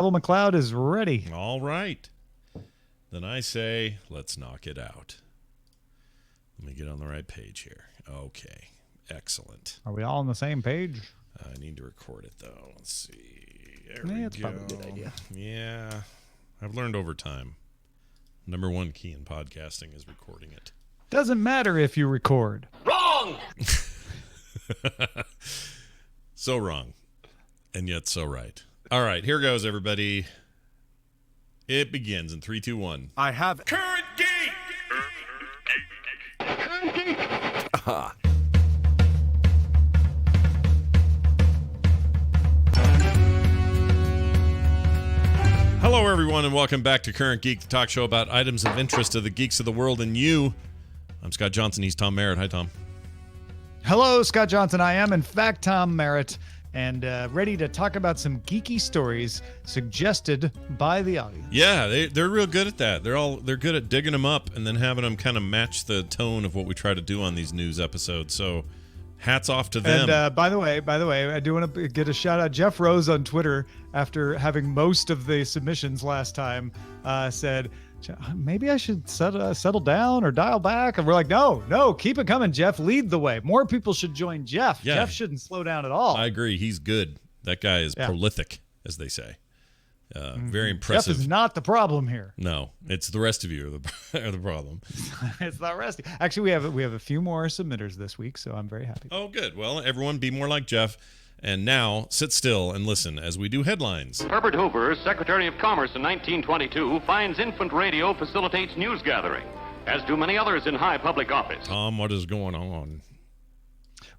McLeod is ready. All right. Then I say, let's knock it out. Let me get on the right page here. Okay. Excellent. Are we all on the same page? I need to record it, though. Let's see. There Yeah, we that's go. probably a good idea. Yeah. I've learned over time. Number one key in podcasting is recording it. Doesn't matter if you record. Wrong! So wrong. And yet so right. All right, here goes, everybody. It begins in 3, 2, 1. I have Current Geek! Hello, everyone, and welcome back to Current Geek, the talk show about items of interest to the geeks of the world and you. I'm Scott Johnson. He's Tom Merritt. Hi, Tom. Hello, Scott Johnson. I am, in fact, Tom Merritt, and ready to talk about some geeky stories suggested by the audience. Yeah, they're real good at that. They're good at digging them up and then having them kind of match the tone of what we try to do on these news episodes. So, hats off to them. And by the way, I do want to get a shout out. Jeff Rose on Twitter, after having most of the submissions last time, said, maybe I should settle down or dial back. And we're like, no, keep it coming, Jeff. Lead the way. More people should join Jeff. Yeah. Jeff shouldn't slow down at all. I agree. He's good. That guy is prolific, as they say. Very impressive. Jeff is not the problem here. No, it's the rest of you are the problem. It's the rest. Actually, we have a few more submitters this week, so I'm very happy. Oh, good. Well, everyone be more like Jeff. And now, sit still and listen as we do headlines. Herbert Hoover, Secretary of Commerce in 1922, finds infant radio facilitates news gathering, as do many others in high public office. Tom, what is going on?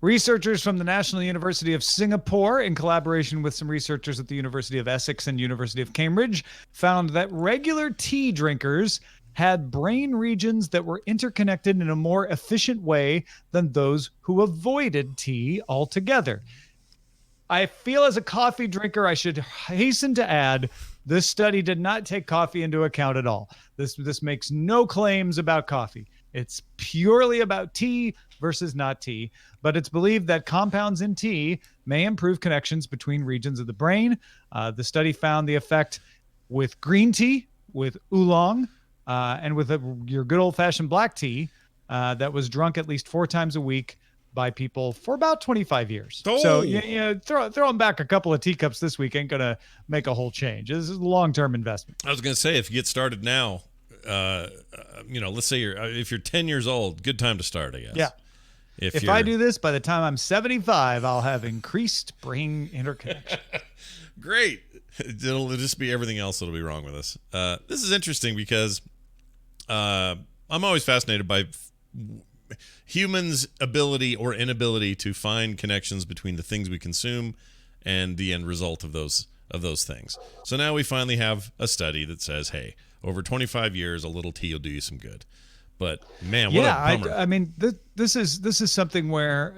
Researchers from the National University of Singapore, in collaboration with some researchers at the University of Essex and University of Cambridge, found that regular tea drinkers had brain regions that were interconnected in a more efficient way than those who avoided tea altogether. I feel as a coffee drinker, I should hasten to add, this study did not take coffee into account at all. This makes no claims about coffee. It's purely about tea versus not tea, but it's believed that compounds in tea may improve connections between regions of the brain. The study found the effect with green tea, with oolong, and with your good old-fashioned black tea that was drunk at least 4 times a week by people for about 25 years. Oh. So throwing back a couple of teacups this week ain't going to make a whole change. This is a long-term investment. I was going to say, if you get started now, let's say if you're 10 years old, good time to start, I guess. Yeah. If I do this, by the time I'm 75, I'll have increased brain interconnection. Great. It'll just be everything else that'll be wrong with us. This is interesting because I'm always fascinated by humans' ability or inability to find connections between the things we consume and the end result of those things. So now we finally have a study that says, hey, over 25 years, a little tea will do you some good. But man, what a bummer. I mean, this is something where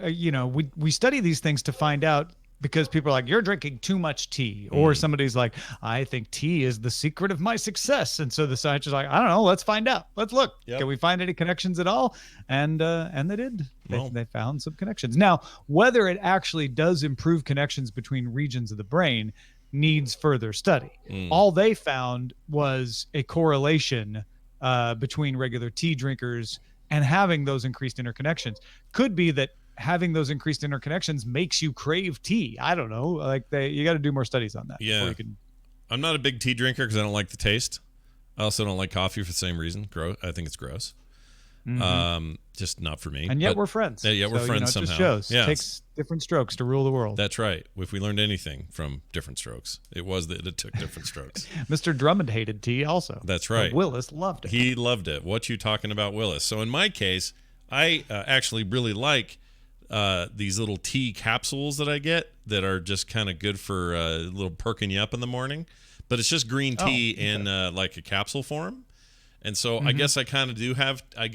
we study these things to find out, because people are like, you're drinking too much tea, or somebody's like, I think tea is the secret of my success, and so the scientists are like, I don't know, let's find out, let's look. Yep. Can we find any connections at all? And they did. They found some connections. Now, whether it actually does improve connections between regions of the brain needs further study. All they found was a correlation between regular tea drinkers and having those increased interconnections. Could be that having those increased interconnections makes you crave tea. I don't know. You got to do more studies on that. Yeah. I'm not a big tea drinker because I don't like the taste. I also don't like coffee for the same reason. I think it's gross. Just not for me. And yet we're friends. Yeah, we're friends somehow. It just shows. Yeah. It takes different strokes to rule the world. That's right. If we learned anything from different strokes, it was that it took different strokes. Mr. Drummond hated tea also. That's right. But Willis loved it. He loved it. What you talking about, Willis? So in my case, I actually really like these little tea capsules that I get that are just kind of good for a little perking you up in the morning. But it's just green tea in like a capsule form. And so I guess I kind of do have, I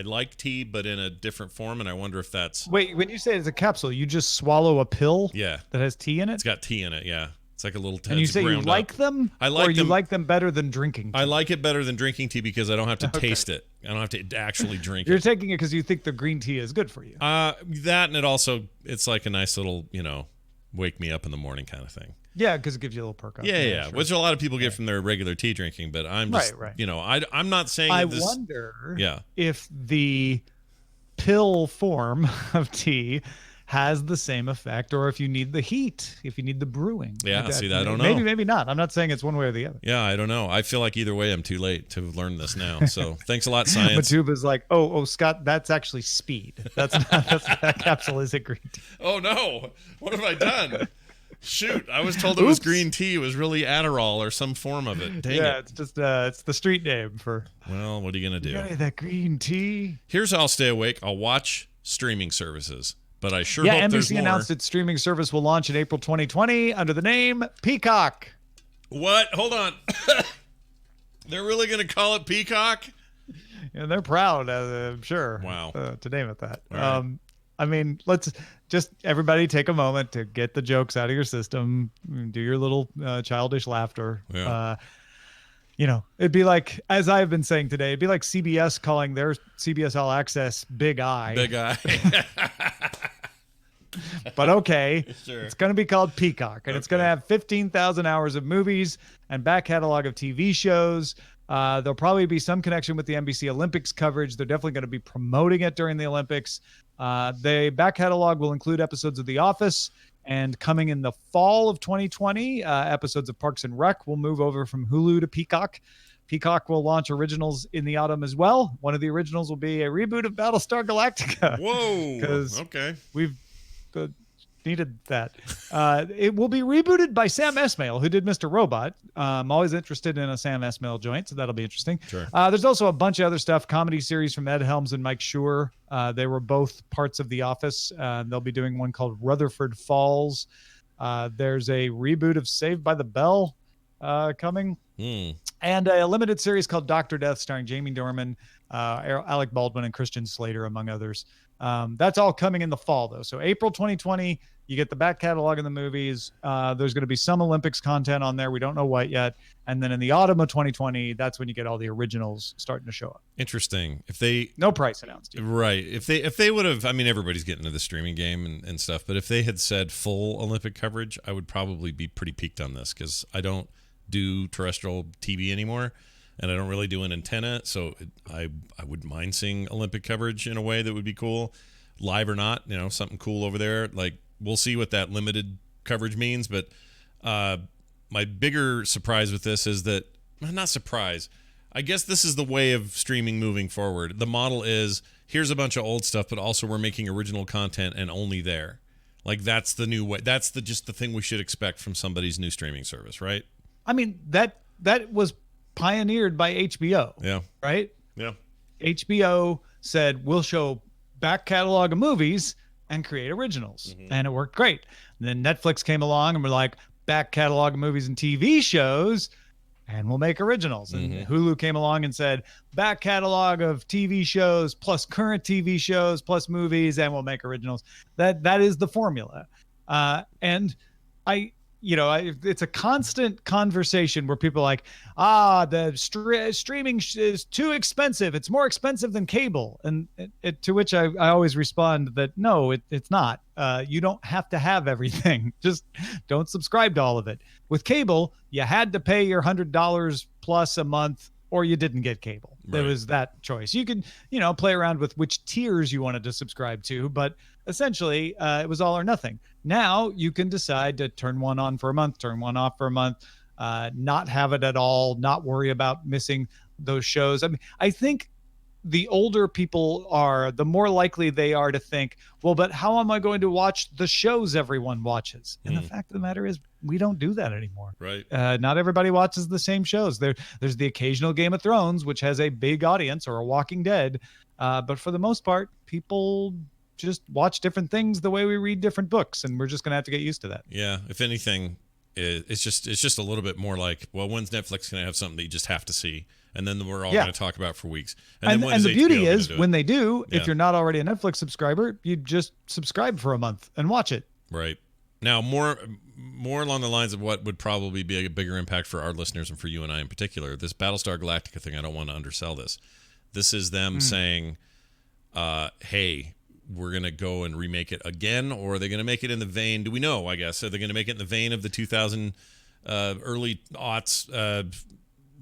like tea, but in a different form. And I wonder if that's. Wait, when you say it's a capsule, you just swallow a pill that has tea in it? It's got tea in it, yeah. It's like a little. And you say you like them? I like them. Or you like them better than drinking tea? I like it better than drinking tea because I don't have to taste it. I don't have to actually drink You're it. taking it because you think the green tea is good for you. That, and it's like a nice little, wake me up in the morning kind of thing. Yeah, because it gives you a little perk up. Yeah. Sure. Which a lot of people get from their regular tea drinking, but I'm just, Right. I'm not saying I this. wonder Yeah. if the pill form of tea has the same effect, or if you need the heat, if you need the brewing. Yeah, see, I don't know. Maybe not. I'm not saying it's one way or the other. Yeah, I don't know. I feel like either way, I'm too late to learn this now. So thanks a lot, science. Matuba's like, oh, Scott, that's actually speed. That's not. That capsule isn't green tea. Oh no! What have I done? Shoot! I was told it was green tea. It was really Adderall or some form of it. Dang it! Yeah, it's just it's the street name for. Well, what are you gonna do? Yeah, that green tea. Here's how I'll stay awake. I'll watch streaming services, but I sure Yeah, hope there's NBC more. announced its streaming service will launch in April 2020 under the name Peacock. What? Hold on. They're really gonna call it Peacock? And they're proud, I'm sure. Wow. To name it that. Right. I mean, let's just everybody take a moment to get the jokes out of your system. Do your little childish laughter. Yeah. It'd be like, as I've been saying today, it'd be like CBS calling their CBS All Access Big Eye. Big eye. But okay, Sure. It's going to be called Peacock, and it's going to have 15,000 hours of movies and back catalog of TV shows. There'll probably be some connection with the NBC Olympics coverage. They're definitely going to be promoting it during the Olympics. The back catalog will include episodes of The Office, and coming in the fall of 2020, episodes of Parks and Rec will move over from Hulu to Peacock. Peacock will launch originals in the autumn as well. One of the originals will be a reboot of Battlestar Galactica. Whoa. Because okay. we've needed that. It will be rebooted by Sam Esmail, who did Mr. Robot. I'm always interested in a Sam Esmail joint, so that'll be interesting. Sure. There's also a bunch of other stuff, comedy series from Ed Helms and Mike Schur. They were both parts of The Office. They'll be doing one called Rutherford Falls. There's a reboot of Saved by the Bell coming. And a limited series called Dr. Death starring Jamie Dornan, Alec Baldwin, and Christian Slater, among others. That's all coming in the fall, though. So April 2020, you get the back catalog of the movies. There's going to be some Olympics content on there. We don't know what yet. And then in the autumn of 2020, that's when you get all the originals starting to show up. Interesting. No price announced yet. Right. If they would have, I mean, everybody's getting into the streaming game and stuff, but if they had said full Olympic coverage, I would probably be pretty peaked on this because I don't do terrestrial TV anymore. And I don't really do an antenna, so I wouldn't mind seeing Olympic coverage in a way that would be cool, live or not. Something cool over there. Like, we'll see what that limited coverage means. But my bigger surprise with this is that, not surprise, I guess this is the way of streaming moving forward. The model is, here's a bunch of old stuff, but also we're making original content and only there. Like, that's the new way. That's just the thing we should expect from somebody's new streaming service, right? I mean, that was pioneered by HBO. Yeah. Right? Yeah. HBO said, we'll show back catalog of movies and create originals. And it worked great. And then Netflix came along and we're like, back catalog of movies and TV shows, and we'll make originals. And Hulu came along and said, back catalog of TV shows plus current TV shows plus movies, and we'll make originals. That is the formula. And it's a constant conversation where people are like, the streaming is too expensive. It's more expensive than cable. And to which I always respond that no, it's not. You don't have to have everything. Just don't subscribe to all of it. With cable, you had to pay your $100 plus a month, or you didn't get cable. Right. There was that choice. You could, play around with which tiers you wanted to subscribe to, but essentially it was all or nothing. Now you can decide to turn one on for a month, turn one off for a month, not have it at all, not worry about missing those shows. I mean, I think the older people are, the more likely they are to think, well, but how am I going to watch the shows everyone watches? And the fact of the matter is, we don't do that anymore. Right. Not everybody watches the same shows. There's the occasional Game of Thrones, which has a big audience, or a Walking Dead. But for the most part, people just watch different things the way we read different books, and we're just going to have to get used to that. Yeah. If anything, it's just a little bit more like, well, when's Netflix going to have something that you just have to see? And then we're all going to talk about for weeks. And the beauty is, when they do, Yeah. if you're not already a Netflix subscriber, you just subscribe for a month and watch it. Right. Now, more along the lines of what would probably be a bigger impact for our listeners and for you and I in particular, this Battlestar Galactica thing, I don't want to undersell this. This is them saying, hey, we're going to go and remake it again, or are they going to make it in the vein? Do we know, I guess? Are they going to make it in the vein of the 2000 early aughts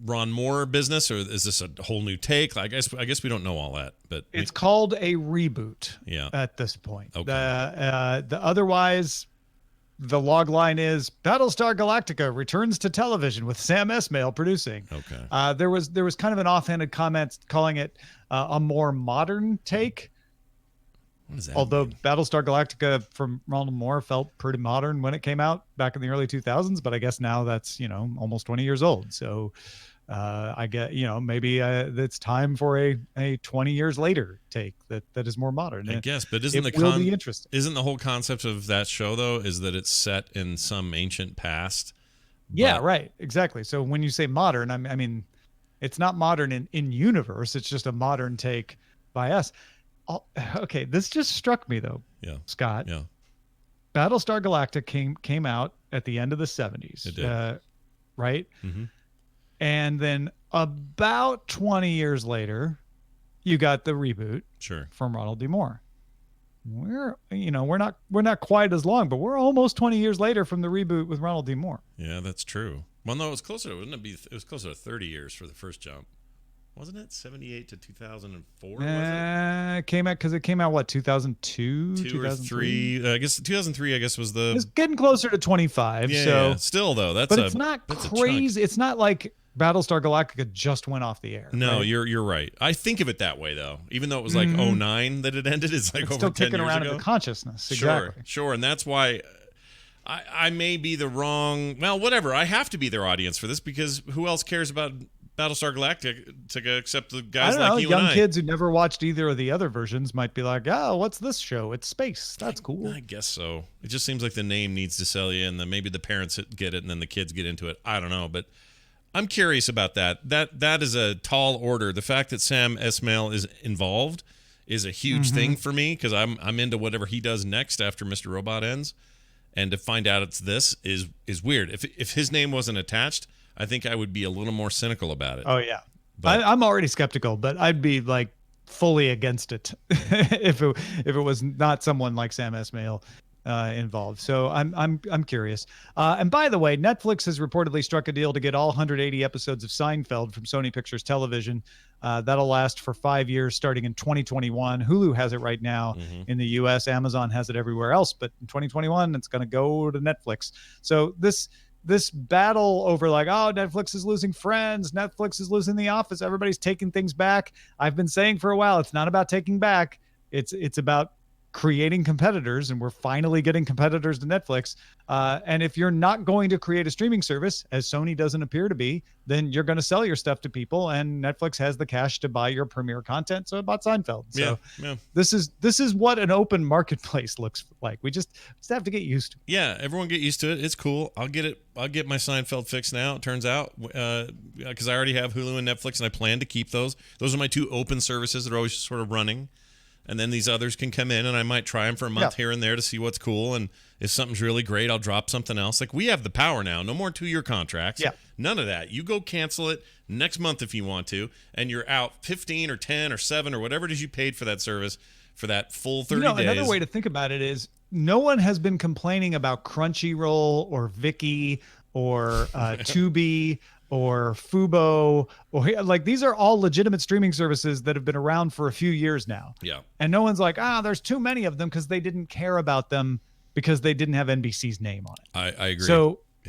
Ron Moore business, or is this a whole new take? I guess we don't know all that, but it's called a reboot. Yeah. At this point, Okay. The otherwise, the log line is Battlestar Galactica returns to television with Sam Esmail producing. Okay. There was kind of an offhanded comment calling it a more modern take. What does that Although mean? Battlestar Galactica from Ronald Moore felt pretty modern when it came out back in the early 2000s, but I guess now that's, almost 20 years old. So I get, maybe it's time for a 20 years later take that is more modern. I guess, but it will be interesting. Isn't the whole concept of that show though is that it's set in some ancient past? Yeah, right. Exactly. So when you say modern, I mean, it's not modern in universe. It's just a modern take by us. Okay, this just struck me though. Yeah, Scott. Yeah. Battlestar Galactica came out at the end of the 70s. It did. Right? Mm-hmm. And then about 20 years later, you got the reboot from Ronald D. Moore. We're not quite as long, but we're almost 20 years later from the reboot with Ronald D. Moore. Yeah, that's true. Well, no, it was closer. It was closer to 30 years for the first jump. Wasn't it 78 to 2004? Was it came out because it came out what 2002, 2003? I guess 2003. I guess was the. It's getting closer to 25. Yeah, so yeah. Still though, that's. But it's not crazy. It's not like Battlestar Galactica just went off the air. No, right? you're right. I think of it that way though. Even though it was like 09 that it ended, it's like it's over still 10 kicking years around ago. in the consciousness. Exactly. Sure, and that's why. I may be the wrong. Well, whatever. I have to be their audience for this because who else cares about Battlestar Galactica except the guys like you young and I? Kids who never watched either of the other versions might be like, "Oh, what's this show? It's space. That's cool." I guess so. It just seems like the name needs to sell you, and then maybe the parents get it, and then the kids get into it. I don't know, but I'm curious about that. That is a tall order. The fact that Sam Esmail is involved is a huge thing for me because I'm into whatever he does next after Mr. Robot ends, and to find out it's this is weird. If his name wasn't attached, I think I would be a little more cynical about it. Oh yeah, But I'm already skeptical, but I'd be like fully against it if it was not someone like Sam Esmail involved. So I'm curious. And by the way, Netflix has reportedly struck a deal to get all 180 episodes of Seinfeld from Sony Pictures Television. That'll last for 5 years, starting in 2021. Hulu has it right now in the U.S. Amazon has it everywhere else, but in 2021, it's going to go to Netflix. So this battle over like, oh, Netflix is losing Friends, Netflix is losing The Office, everybody's taking things back. I've been saying for a while, it's not about taking back. It's about creating competitors, and we're finally getting competitors to Netflix. And if you're not going to create a streaming service, as Sony doesn't appear to be, then you're going to sell your stuff to people, and Netflix has the cash to buy your premiere content. So it bought Seinfeld. So yeah. This is what an open marketplace looks like. We just have to get used to it. Yeah, everyone get used to it. It's cool. I'll get my Seinfeld fix now. It turns out because I already have Hulu and Netflix, and I plan to keep those. Those are my two open services that are always sort of running. And then these others can come in, and I might try them for a month here and there to see what's cool. And if something's really great, I'll drop something else. Like, we have the power now. No more 2-year contracts. Yeah. None of that. You go cancel it next month if you want to, and you're out 15 or 10 or 7 or whatever it is you paid for that service for that full 30 days. Another way to think about it is no one has been complaining about Crunchyroll or Viki or Tubi or Fubo, or like these are all legitimate streaming services that have been around for a few years now. Yeah. And no one's like, there's too many of them because they didn't care about them because they didn't have NBC's name on it. I agree.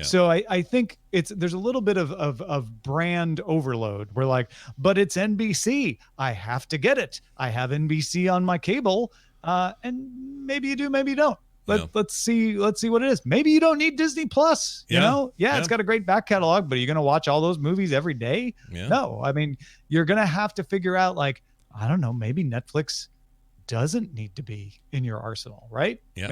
So I think there's a little bit of brand overload. We're like, but it's NBC. I have to get it. I have NBC on my cable. And maybe you do, maybe you don't. Let's see what it is. Maybe you don't need Disney Plus. It's got a great back catalog, but are you going to watch all those movies every day? Yeah. No. I mean, you're going to have to figure out, like, I don't know, maybe Netflix doesn't need to be in your arsenal, right? Yeah.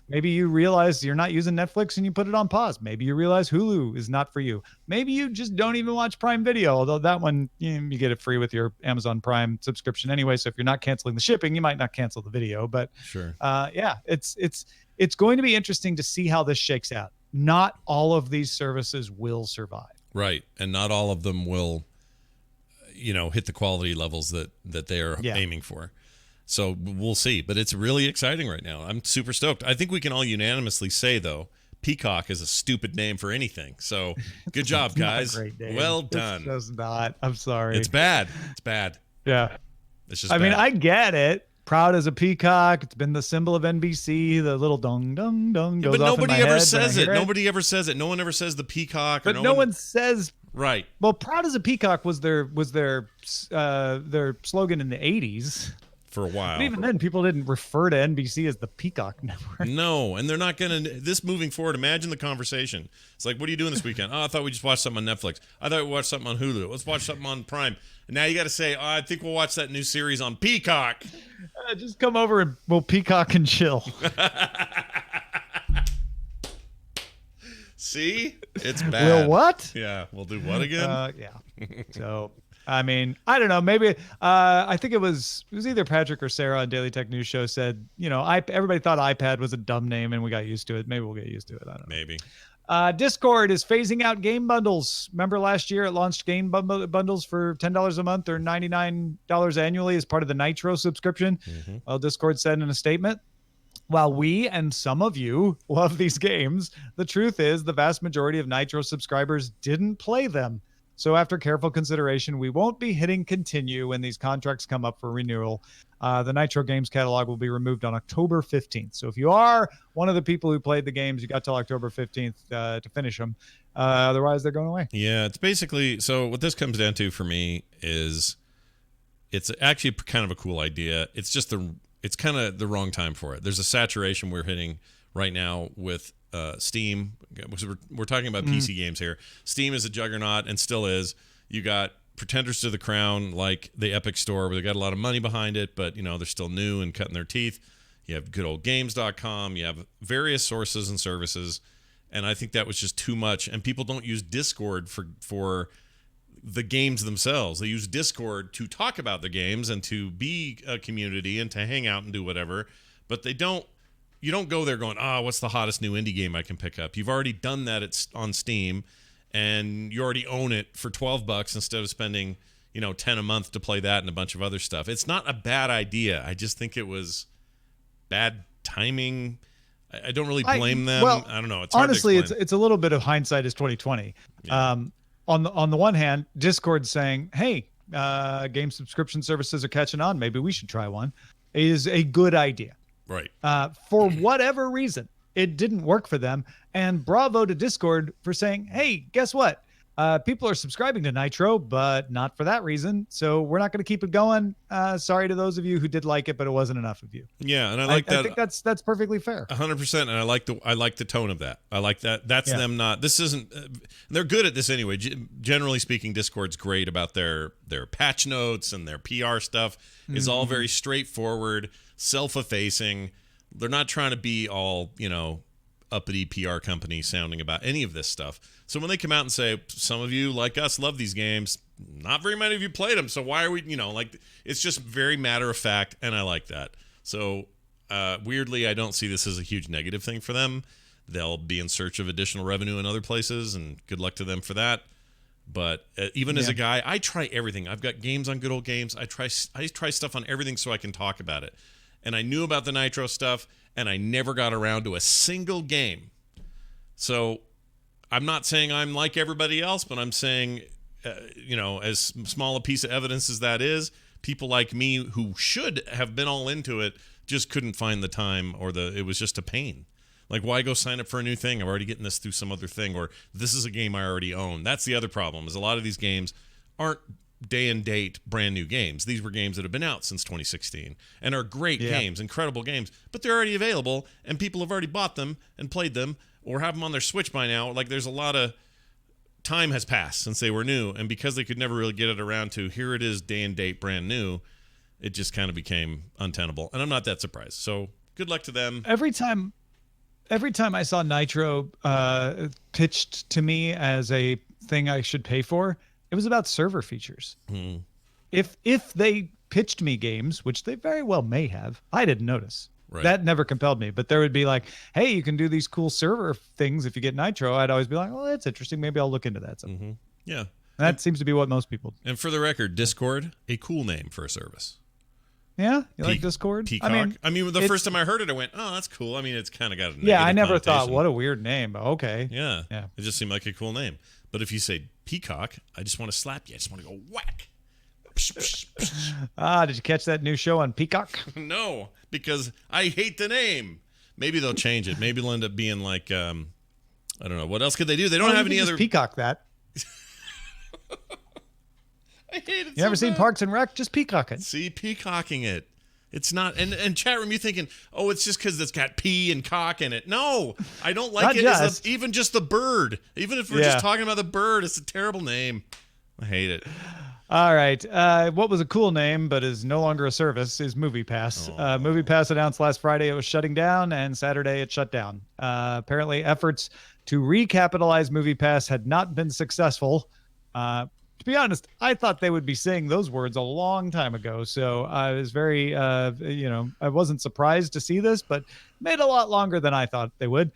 Maybe you realize you're not using Netflix and you put it on pause. Maybe you realize Hulu is not for you. Maybe you just don't even watch Prime Video, although that one, you get it free with your Amazon Prime subscription anyway. So if you're not canceling the shipping, you might not cancel the video. But sure. It's going to be interesting to see how this shakes out. Not all of these services will survive. Right. And not all of them will, hit the quality levels that they are aiming for. So we'll see. But it's really exciting right now. I'm super stoked. I think we can all unanimously say, though, Peacock is a stupid name for anything. So good job, It's not a guys. great name. Well done. It's just not. I'm sorry. It's bad. It's bad. Yeah. It's just I mean, bad. I get it. Proud as a peacock. It's been the symbol of NBC. The little dong dong dong goes But off nobody in my ever head says when I it. hear Nobody ever says it. No one ever says the peacock. But no one says. Right. Well, proud as a peacock was their slogan in the 80s. For a while. But even then, people didn't refer to NBC as the Peacock Network. No, and they're not going to. This moving forward, imagine the conversation. It's like, what are you doing this weekend? Oh, I thought we just watched something on Netflix. I thought we watched something on Hulu. Let's watch something on Prime. And now you got to say, oh, I think we'll watch that new series on Peacock. Just come over and we'll peacock and chill. See? It's bad. We'll what? Yeah, we'll do what again? Yeah. So, I mean, I don't know. Maybe I think it was either Patrick or Sarah on Daily Tech News Show said, everybody thought iPad was a dumb name and we got used to it. Maybe we'll get used to it. I don't know. Maybe. Discord is phasing out game bundles. Remember last year it launched game bundles for $10 a month or $99 annually as part of the Nitro subscription. Mm-hmm. Well, Discord said in a statement, while we and some of you love these games, the truth is the vast majority of Nitro subscribers didn't play them. So after careful consideration, we won't be hitting continue when these contracts come up for renewal. The Nitro Games catalog will be removed on October 15th. So if you are one of the people who played the games, you got till October 15th to finish them. Otherwise, they're going away. Yeah, it's basically, so what this comes down to for me is it's actually kind of a cool idea. It's just it's kind of the wrong time for it. There's a saturation we're hitting right now with Steam. We're talking about PC games here. Steam is a juggernaut and still is. You got pretenders to the crown like the Epic Store, where they got a lot of money behind it, but they're still new and cutting their teeth. You have good old games.com. You have various sources and services, and I think that was just too much. And people don't use Discord for the games themselves. They use Discord to talk about the games and to be a community and to hang out and do whatever, but you don't go there going, what's the hottest new indie game I can pick up? You've already done that on Steam, and you already own it for $12 instead of spending, $10 a month to play that and a bunch of other stuff. It's not a bad idea. I just think it was bad timing. I don't really blame them. Well, I don't know. It's hard honestly, to explain. it's a little bit of hindsight is 2020. Yeah. On the one hand, Discord's saying, hey, game subscription services are catching on. Maybe we should try one. It is a good idea. Right. For whatever reason, it didn't work for them. And bravo to Discord for saying, hey, guess what? People are subscribing to Nitro, but not for that reason. So we're not going to keep it going. Sorry to those of you who did like it, but it wasn't enough of you. Yeah, and I like that. I think that's perfectly fair. 100%, and I like the tone of that. I like that. That's them not. This isn't. They're good at this anyway. Generally speaking, Discord's great about their patch notes and their PR stuff. Is all very straightforward, self-effacing. They're not trying to be all uppity PR company sounding about any of this stuff. So when they come out and say, some of you like us love these games, not very many of you played them, so why are we, it's just very matter of fact, and I like that. So weirdly, I don't see this as a huge negative thing for them. They'll be in search of additional revenue in other places, and good luck to them for that. But even as a guy, I try everything. I've got games on Good Old Games. I try stuff on everything so I can talk about it. And I knew about the Nitro stuff, and I never got around to a single game. So I'm not saying I'm like everybody else, but I'm saying, as small a piece of evidence as that is, people like me who should have been all into it just couldn't find the time, or it was just a pain. Like, why go sign up for a new thing? I'm already getting this through some other thing, or this is a game I already own. That's the other problem, is a lot of these games aren't day and date brand new games. These were games that have been out since 2016 and are great games, incredible games, but they're already available and people have already bought them and played them or have them on their Switch by now. Like, there's a lot of time has passed since they were new, and because they could never really get it around to here it is day and date brand new, it just kind of became untenable, and I'm not that surprised. So good luck to them. Every time I saw Nitro pitched to me as a thing I should pay for, it was about server features. If they pitched me games, which they very well may have, I didn't notice. Right. That never compelled me. But there would be like, hey, you can do these cool server things if you get Nitro. I'd always be like, well, that's interesting. Maybe I'll look into that. Yeah. That seems to be what most people do. And for the record, Discord, a cool name for a service. Yeah, you like Discord? Peacock. I mean, the first time I heard it, I went, "Oh, that's cool." I mean, it's kind of got a negative yeah. I never thought, connotation. what a weird name. But okay. Yeah, Yeah. It just seemed like a cool name. But if you say Peacock, I just want to slap you. I just want to go whack. Did you catch that new show on Peacock? No, because I hate the name. Maybe they'll change it. Maybe it'll end up being like, I don't know. What else could they do? They don't have any other. Peacock that. I hate it. You ever seen Parks and Rec? Just peacock it. See, peacocking it. It's not. And chat room, you thinking, oh, it's just because it's got pea and cock in it. No, I don't like it. Even just the bird. Even if we're just talking about the bird, it's a terrible name. I hate it. All right. What was a cool name but is no longer a service is MoviePass. MoviePass announced last Friday it was shutting down, and Saturday it shut down. Apparently, efforts to recapitalize MoviePass had not been successful. To be honest, I thought they would be saying those words a long time ago. So I was very, I wasn't surprised to see this, but made a lot longer than I thought they would.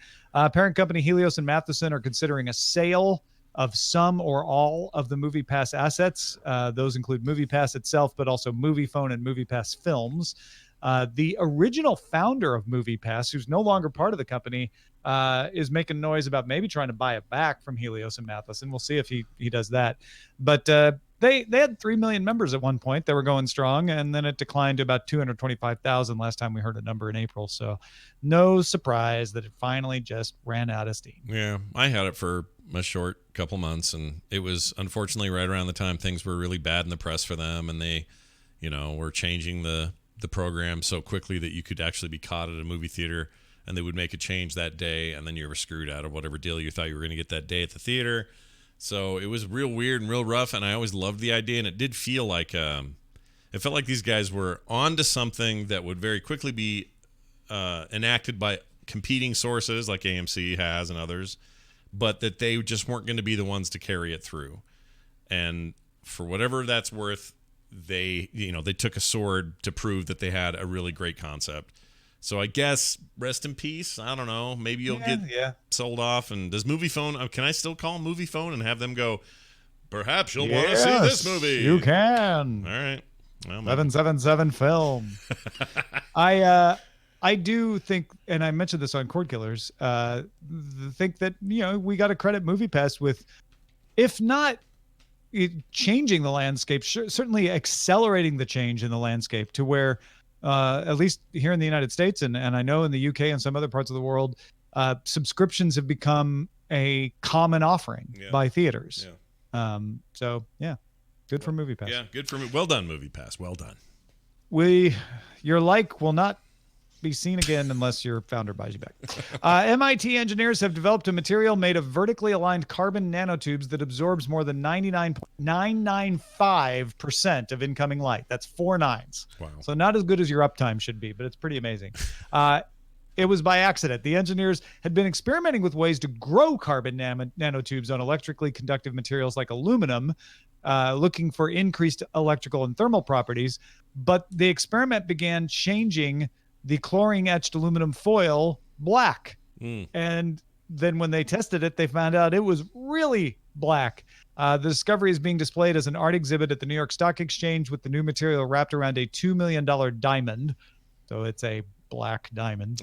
Parent company Helios and Matheson are considering a sale of some or all of the MoviePass assets. Those include MoviePass itself, but also MoviePhone and MoviePass Films. The original founder of MoviePass, who's no longer part of the company, is making noise about maybe trying to buy it back from Helios and Matheson. We'll see if he does that. But they had 3 million members at one point. They were going strong, and then it declined to about 225,000 last time we heard a number in April. So no surprise that it finally just ran out of steam. Yeah, I had it for a short couple months, and it was unfortunately right around the time things were really bad in the press for them, and they, were changing the program so quickly that you could actually be caught at a movie theater, and they would make a change that day, and then you were screwed out of whatever deal you thought you were going to get that day at the theater. So it was real weird and real rough, and I always loved the idea, and it did feel like it felt like these guys were onto something that would very quickly be enacted by competing sources like AMC has and others, but that they just weren't going to be the ones to carry it through. And for whatever that's worth, they took a sword to prove that they had a really great concept. So I guess rest in peace. I don't know. Maybe you'll get sold off. And does MoviePhone? Can I still call MoviePhone and have them go? Perhaps you'll want to see this movie. You can. All right. Well, 777 film. I do think, and I mentioned this on Cord Killers, think that we got to credit MoviePass with, if not changing the landscape, certainly accelerating the change in the landscape to where, at least here in the United States and I know in the UK and some other parts of the world, subscriptions have become a common offering by theaters. So good for MoviePass. Yeah, good for me. Well done, MoviePass. Well done. Your like will not be seen again unless your founder buys you back. MIT engineers have developed a material made of vertically aligned carbon nanotubes that absorbs more than 99.995% of incoming light. That's 4 nines. Wow. So not as good as your uptime should be, but it's pretty amazing. It was by accident. The engineers had been experimenting with ways to grow carbon nanotubes on electrically conductive materials like aluminum, looking for increased electrical and thermal properties. But the experiment began changing the chlorine-etched aluminum foil black. And then when they tested it, they found out it was really black. The discovery is being displayed as an art exhibit at the New York Stock Exchange with the new material wrapped around a $2 million diamond. So it's a black diamond.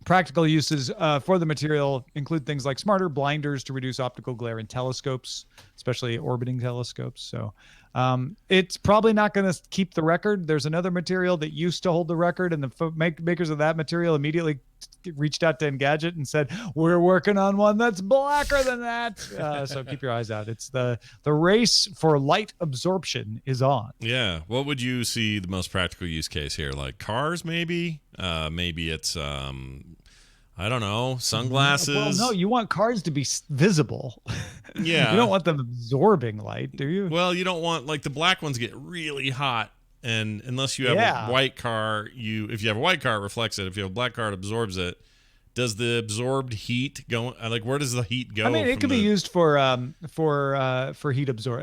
Practical uses for the material include things like smarter blinders to reduce optical glare in telescopes, especially orbiting telescopes. So it's probably not going to keep the record. There's another material that used to hold the record, and the makers of that material immediately reached out to Engadget and said, we're working on one that's blacker than that. So keep your eyes out. It's the race for light absorption is on. Yeah. What would you see the most practical use case here? Like cars, maybe? Maybe it's, I don't know, sunglasses. Well, no, you want cars to be visible. Yeah. You don't want them absorbing light, do you? Well, you don't want, like, the black ones get really hot. And unless you have a white car, if you have a white car, it reflects it. If you have a black car, it absorbs it. Does the absorbed heat go? Like, where does the heat go? I mean, it could be used for heat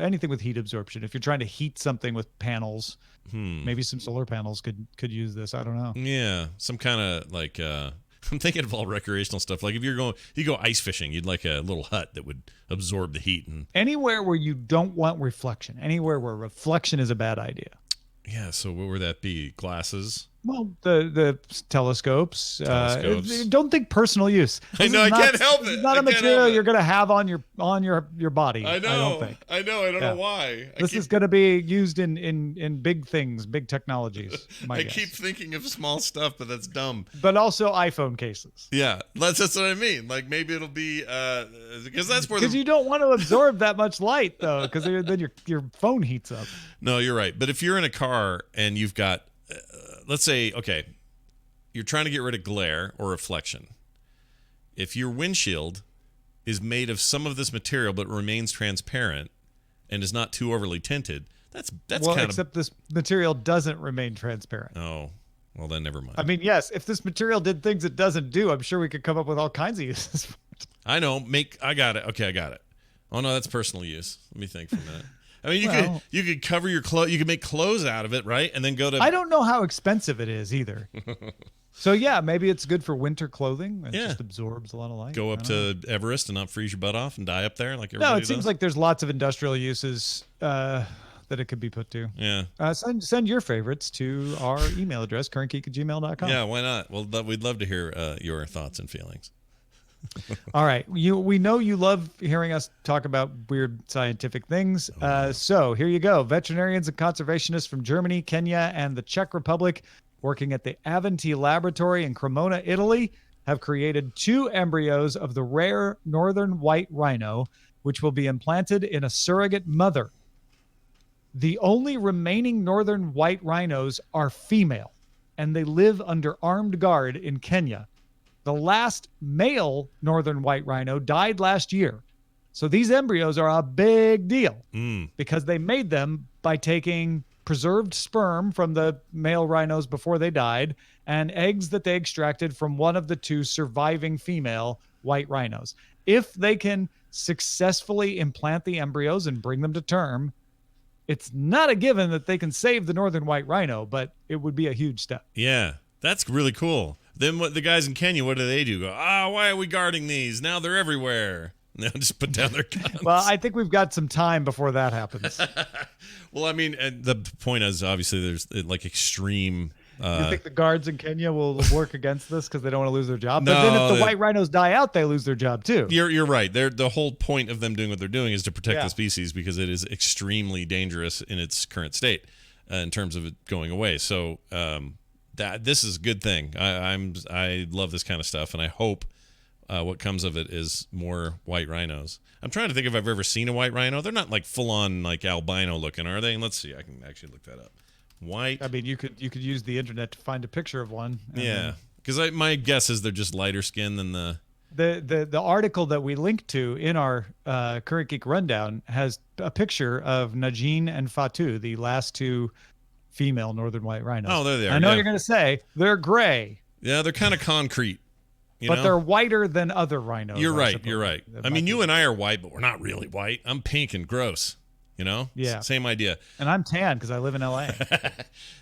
anything with heat absorption. If you're trying to heat something with panels, maybe some solar panels could use this. I don't know. Yeah, some kind of like. I'm thinking of all recreational stuff. Like if you go ice fishing, you'd like a little hut that would absorb the heat. And anywhere where you don't want reflection, anywhere where reflection is a bad idea. Yeah. So what would that be? Glasses. Well, the telescopes. Telescopes. Don't think personal use. I know. I can't help it. This is not I a can't material help it. you're going to have on your body. I know. I don't think. I know. I don't know why. This is going to be used in big things, big technologies. I keep thinking of small stuff, but that's dumb. But also iPhone cases. Yeah, that's what I mean. Like maybe it'll be because that's where because you don't want to absorb that much light though, because then your phone heats up. No, you're right. But if you're in a car and you've got, let's say, okay, you're trying to get rid of glare or reflection. If your windshield is made of some of this material but remains transparent and is not too overly tinted, that's well, kind except this material doesn't remain transparent. Oh, well then never mind. I mean, yes, if this material did things it doesn't do, I'm sure we could come up with all kinds of uses for it. I know. I got it. Okay, I got it. Oh no, that's personal use. Let me think for a minute. I mean, you could cover your clothes. You could make clothes out of it, right? And then go to. I don't know how expensive it is either. So yeah, maybe it's good for winter clothing. It just absorbs a lot of light. Go up to Everest and not freeze your butt off and die up there like everybody does. No, it seems like there's lots of industrial uses that it could be put to. Yeah. Send your favorites to our email address, currentgeek@gmail.com. Yeah, why not? Well, we'd love to hear your thoughts and feelings. All right. We know you love hearing us talk about weird scientific things. So here you go. Veterinarians and conservationists from Germany, Kenya, and the Czech Republic working at the Avanti Laboratory in Cremona, Italy, have created 2 embryos of the rare northern white rhino, which will be implanted in a surrogate mother. The only remaining northern white rhinos are female, and they live under armed guard in Kenya. The last male northern white rhino died last year. So these embryos are a big deal because they made them by taking preserved sperm from the male rhinos before they died and eggs that they extracted from one of the 2 surviving female white rhinos. If they can successfully implant the embryos and bring them to term, it's not a given that they can save the northern white rhino, but it would be a huge step. Yeah, that's really cool. Then what the guys in Kenya, what do? Go, why are we guarding these? Now they're everywhere. Now just put down their guns. Well, I think we've got some time before that happens. Well, I mean, the point is obviously there's like extreme. You think the guards in Kenya will work against this because they don't want to lose their job? But then if the white rhinos die out, they lose their job too. You're right. The whole point of them doing what they're doing is to protect the species because it is extremely dangerous in its current state in terms of it going away. So this is a good thing. I love this kind of stuff, and I hope what comes of it is more white rhinos. I'm trying to think if I've ever seen a white rhino. They're not like full on like albino looking, are they? And let's see. I can actually look that up. White. I mean, you could use the internet to find a picture of one. Yeah, because my guess is they're just lighter skin than the article that we linked to in our Current Geek Rundown has a picture of Najin and Fatu, the last 2 female northern white rhinos. Oh, there they are. I know you're going to say they're gray. Yeah, they're kind of concrete. But they're whiter than other rhinos. You're right. You're right. I mean, you and I are white, but we're not really white. I'm pink and gross. Yeah. Same idea. And I'm tan because I live in LA.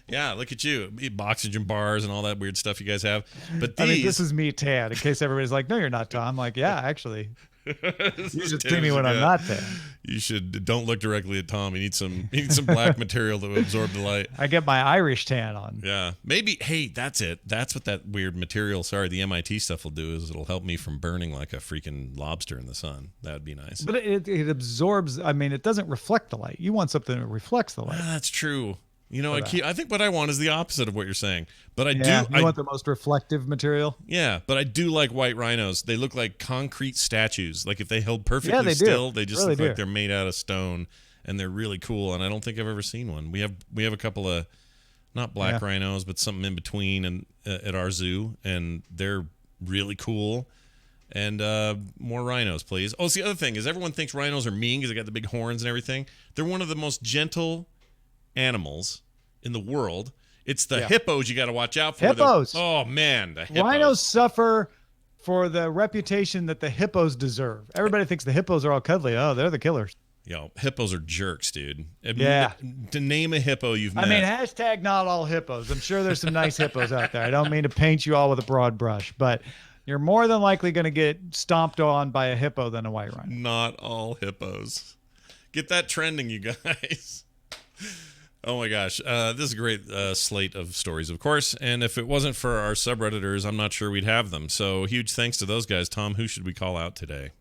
Yeah, look at you. Oxygen bars and all that weird stuff you guys have. But I mean, this is me tan. In case everybody's like, no, you're not Tom. I'm like, yeah, actually. You should see me when I'm not tan. You don't look directly at Tom. You need some black material that will absorb the light. I get my Irish tan on. Yeah. Maybe, hey, that's it. That's what that weird material, the MIT stuff will do is it'll help me from burning like a freaking lobster in the sun. That would be nice. But it absorbs, I mean, it doesn't reflect the light. You want something that reflects the light. That's true. I think what I want is the opposite of what you're saying. But I want the most reflective material. Yeah, but I do like white rhinos. They look like concrete statues. Like if they held perfectly still, they just look like they're made out of stone, and they're really cool. And I don't think I've ever seen one. We have a couple of not black rhinos, but something in between, and at our zoo, and they're really cool. And more rhinos, please. Oh, it's the other thing is everyone thinks rhinos are mean because they got the big horns and everything. They're one of the most gentle animals in the world. It's the hippos you got to watch out for. Hippos. Oh man, the hippos. Rhinos suffer for the reputation that the hippos deserve. Everybody thinks the hippos are all cuddly. Oh, they're the killers. Hippos are jerks, dude. Yeah. To name a hippo you've met. I mean, hashtag not all hippos. I'm sure there's some nice hippos out there. I don't mean to paint you all with a broad brush, but you're more than likely going to get stomped on by a hippo than a white rhino. Not all hippos. Get that trending, you guys. Oh my gosh, this is a great slate of stories, of course. And if it wasn't for our subredditors, I'm not sure we'd have them. So huge thanks to those guys. Tom, who should we call out today?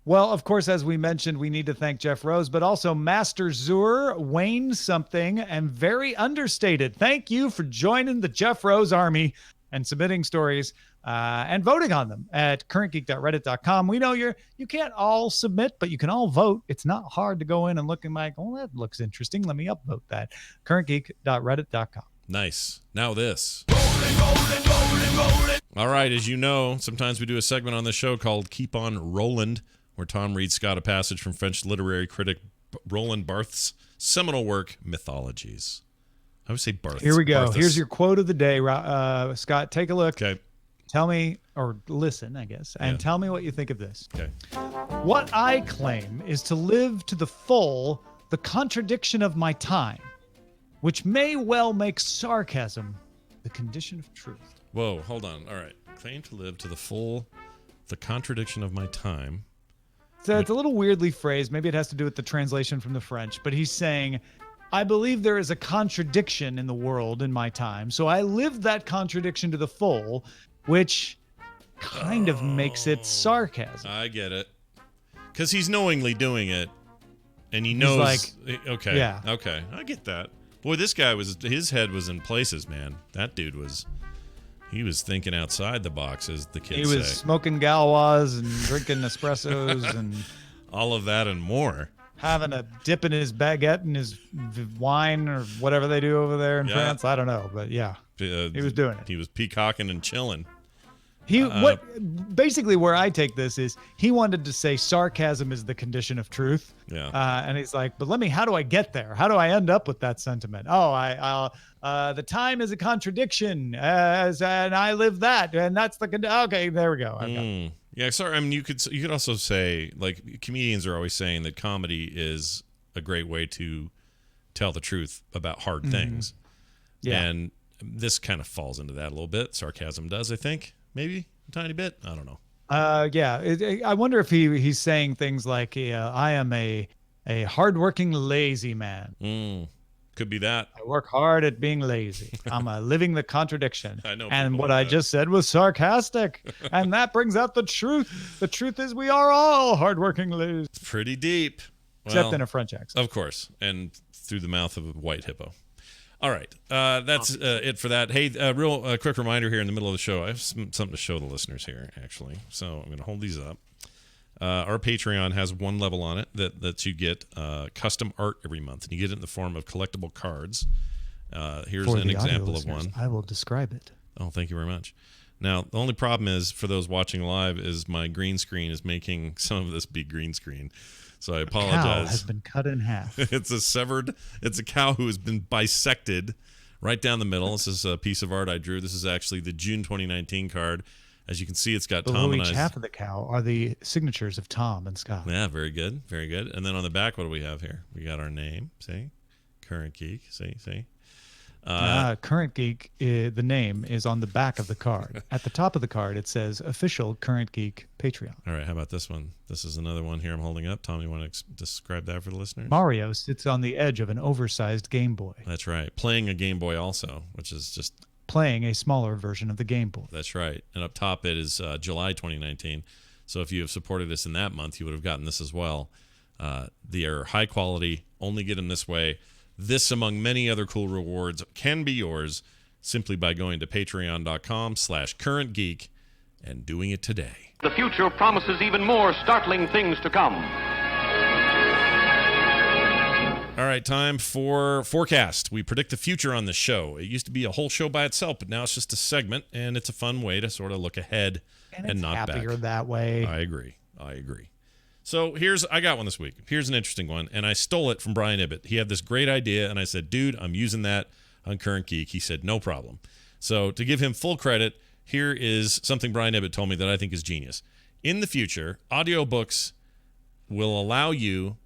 Well, of course, as we mentioned, we need to thank Jeff Rose, but also Master Zur, Wayne Something, and Very Understated. Thank you for joining the Jeff Rose Army and submitting stories and voting on them at currentgeek.reddit.com. We know you can't all submit, but you can all vote. It's not hard to go in and look and like, oh, that looks interesting. Let me upvote that. currentgeek.reddit.com. Nice. Now this. Rolling. All right, as you know, sometimes we do a segment on the show called Keep On Roland, where Tom reads Scott a passage from French literary critic Roland Barthes' seminal work, Mythologies. I would say Barthes. Here we go. Barthes. Here's your quote of the day, Scott. Take a look. Okay. Tell me, or listen, I guess, and tell me what you think of this. Okay. What I claim is to live to the full the contradiction of my time, which may well make sarcasm the condition of truth. Whoa, hold on. All right. Claim to live to the full the contradiction of my time. So it's a little weirdly phrased. Maybe it has to do with the translation from the French, but he's saying, I believe there is a contradiction in the world in my time. So I live that contradiction to the full, which kind of makes it sarcasm. I get it. Because he's knowingly doing it, and he knows. Okay. Yeah. Okay. I get that. Boy, this guy his head was in places, man. That dude he was thinking outside the box, as the kids say. He was smoking Galois and drinking espressos and all of that and more. Having a dip in his baguette and his wine or whatever they do over there in France. I don't know, but yeah, he was doing it. He was peacocking and chilling. Basically where I take this is he wanted to say sarcasm is the condition of truth. Yeah. And he's like, but how do I get there? How do I end up with that sentiment? Oh, the time is a contradiction and I live that. And that's okay, there we go. Yeah. Sorry. I mean, you could also say, like, comedians are always saying that comedy is a great way to tell the truth about hard things. Yeah. And this kind of falls into that a little bit. Sarcasm does, I think. Maybe a tiny bit. I don't know. I wonder if he's saying things like, I am a hardworking, lazy man. Could be that. I work hard at being lazy. I'm living the contradiction. I know. And what I just said was sarcastic. And that brings out the truth. The truth is we are all hardworking, lazy. It's pretty deep. Except in a French accent. Of course. And through the mouth of a white hippo. All right, that's it for that. Hey, real quick reminder here in the middle of the show. I have something to show the listeners here, actually. So I'm going to hold these up. Our Patreon has one level on it that you get custom art every month, and you get it in the form of collectible cards. Here's an example of one. I will describe it. Oh, thank you very much. Now, the only problem is, for those watching live, is my green screen is making some of this be green screen. So I apologize. A cow has been cut in half. It's a cow who has been bisected right down the middle. This is a piece of art I drew. This is actually the June 2019 card. As you can see, it's got Tom and I. Each half of the cow are the signatures of Tom and Scott. Yeah, very good. Very good. And then on the back, what do we have here? We got our name. See? Current Geek. See? Current Geek, the name is on the back of the card. At the top of the card, it says official Current Geek Patreon. All right, how about this one? This is another one here I'm holding up. Tom, you want to describe that for the listeners? Mario sits on the edge of an oversized Game Boy. That's right. Playing a Game Boy also, which is just... Playing a smaller version of the Game Boy. That's right. And up top, it is July 2019. So if you have supported us in that month, you would have gotten this as well. They are high quality, only get them this way. This, among many other cool rewards, can be yours simply by going to patreon.com/currentgeek and doing it today. The future promises even more startling things to come. All right, time for Forecast. We predict the future on the show. It used to be a whole show by itself, but now it's just a segment, and it's a fun way to sort of look ahead and not back. Happier that way. I agree. So I got one this week. Here's an interesting one, and I stole it from Brian Ibbett. He had this great idea, and I said, dude, I'm using that on Current Geek. He said, no problem. So to give him full credit, here is something Brian Ibbett told me that I think is genius. In the future, audiobooks will allow you,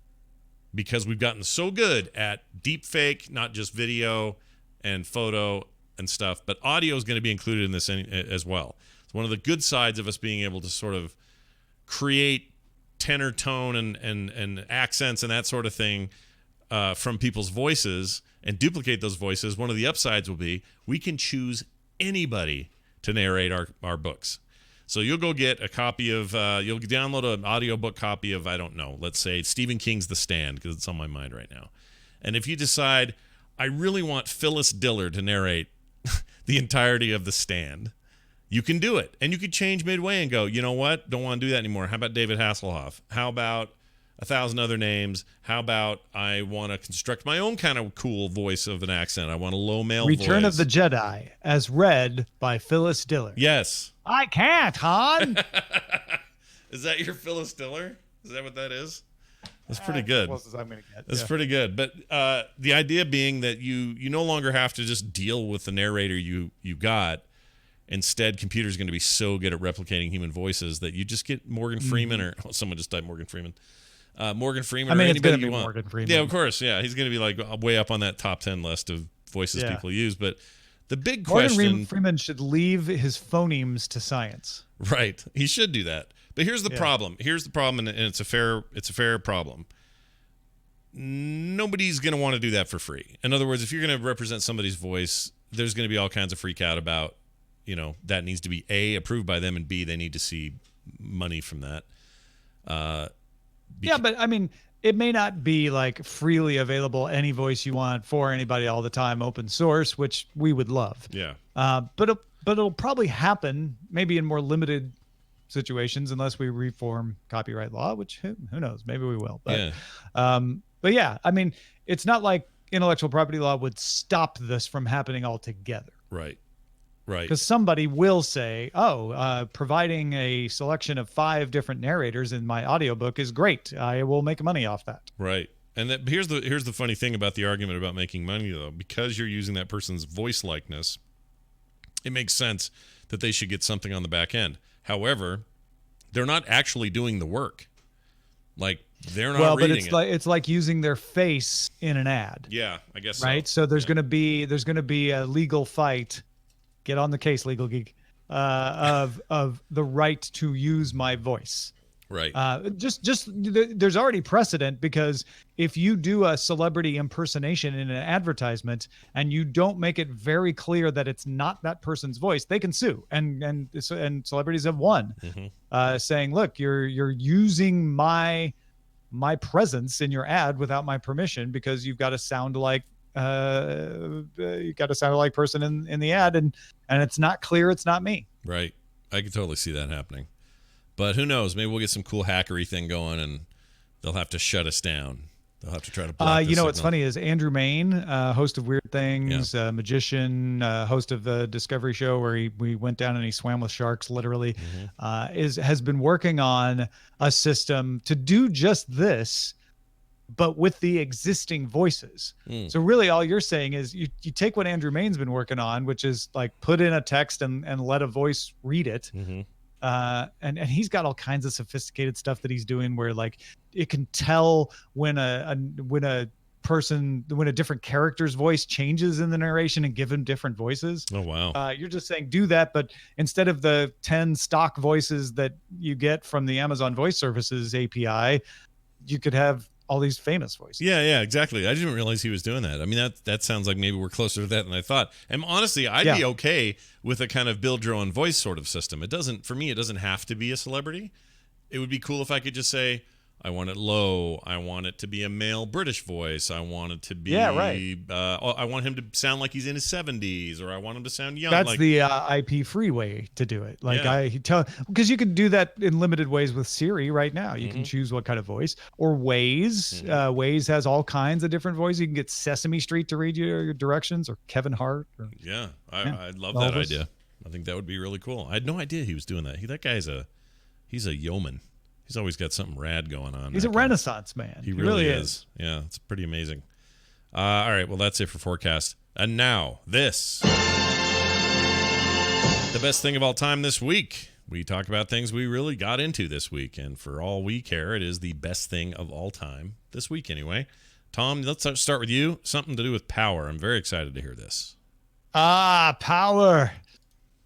because we've gotten so good at deep fake, not just video and photo and stuff, but audio is going to be included in this as well. It's one of the good sides of us being able to sort of create tenor, tone, and accents and that sort of thing from people's voices and duplicate those voices, one of the upsides will be we can choose anybody to narrate our books. So you'll go get a copy of, you'll download an audiobook copy of, I don't know, let's say Stephen King's The Stand, because it's on my mind right now. And if you decide, I really want Phyllis Diller to narrate the entirety of The Stand, you can do it. And you could change midway and go, you know what? Don't want to do that anymore. How about David Hasselhoff? How about 1,000 other names? How about I want to construct my own kind of cool voice of an accent? I want a low male voice. Return of the Jedi, as read by Phyllis Diller. Yes. I can't, Han. Is that your Phyllis Diller? Is that what that is? That's pretty good. As close as I'm gonna get. That's pretty good. But the idea being that you no longer have to just deal with the narrator you got. Instead, computers going to be so good at replicating human voices that you just get Morgan Freeman or someone just typed Morgan Freeman. Morgan Freeman. I mean, or it's going anybody to be you want. Morgan Freeman. Yeah, of course. Yeah, he's going to be like way up on that top 10 list of voices people use. But the big question, Morgan Freeman should leave his phonemes to science. Right? He should do that. But here's the problem. Here's the problem, and it's a fair problem. Nobody's going to want to do that for free. In other words, if you're going to represent somebody's voice, there's going to be all kinds of freak out about, that needs to be A, approved by them, and B, they need to see money from that. Yeah, but I mean, it may not be like freely available, any voice you want for anybody all the time, open source, which we would love. Yeah. But it'll probably happen maybe in more limited situations unless we reform copyright law, which who knows, maybe we will. But yeah, I mean, it's not like intellectual property law would stop this from happening altogether. Right. Because somebody will say, providing a selection of 5 different narrators in my audiobook is great. I will make money off that. Right. And here's the funny thing about the argument about making money, though. Because you're using that person's voice likeness, it makes sense that they should get something on the back end. However, they're not actually doing the work. Like, they're not reading it. It's like using their face in an ad. Yeah, I guess right. So there's going to be a legal fight. Get on the case, Legal Geek, of the right to use my voice. Right. There's already precedent, because if you do a celebrity impersonation in an advertisement and you don't make it very clear that it's not that person's voice, they can sue. And celebrities have won, saying, look, you're using my presence in your ad without my permission, because you've got to sound like person in the ad, and it's not clear it's not me. Right. I could totally see that happening. But who knows? Maybe we'll get some cool hackery thing going, and they'll have to shut us down. They'll have to try to block what's funny is Andrew Main, host of Weird Things, magician, host of the Discovery Show, where we went down and he swam with sharks, literally, has been working on a system to do just this, but with the existing voices. So really all you're saying is you take what Andrew Main's been working on, which is like put in a text and let a voice read it. And he's got all kinds of sophisticated stuff that he's doing where like it can tell when a different character's voice changes in the narration and give him different voices. Oh, wow. You're just saying do that, but instead of the 10 stock voices that you get from the Amazon Voice Services API, you could have all these famous voices. Yeah, exactly. I didn't realize he was doing that. I mean, that sounds like maybe we're closer to that than I thought. And honestly, I'd be okay with a kind of build your own voice sort of system. It doesn't have to be a celebrity. It would be cool if I could just say, I want it low. I want it to be a male British voice. I want it to be, I want him to sound like he's in his 70s, or I want him to sound young. That's the IP free way to do it. Like because you can do that in limited ways with Siri right now. You can choose what kind of voice, or Waze. Waze has all kinds of different voices. You can get Sesame Street to read your directions, or Kevin Hart. I love that idea. I think that would be really cool. I had no idea he was doing that. That guy's he's a yeoman. He's always got something rad going on. He's a Renaissance man. He really is. Yeah, it's pretty amazing. All right, well, that's it for Forecast. And now, this. The best thing of all time this week. We talk about things we really got into this week. And for all we care, it is the best thing of all time this week, anyway. Tom, let's start with you. Something to do with power. I'm very excited to hear this. Power.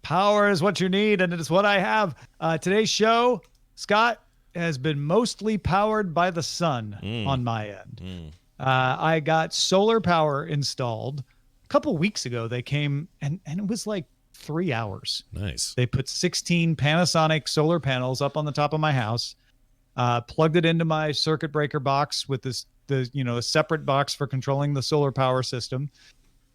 Power is what you need, and it is what I have. Today's show, Scott, has been mostly powered by the sun on my end. I got solar power installed a couple weeks ago. They came and it was like 3 hours. Nice. They put 16 Panasonic solar panels up on the top of my house, plugged it into my circuit breaker box with a separate box for controlling the solar power system.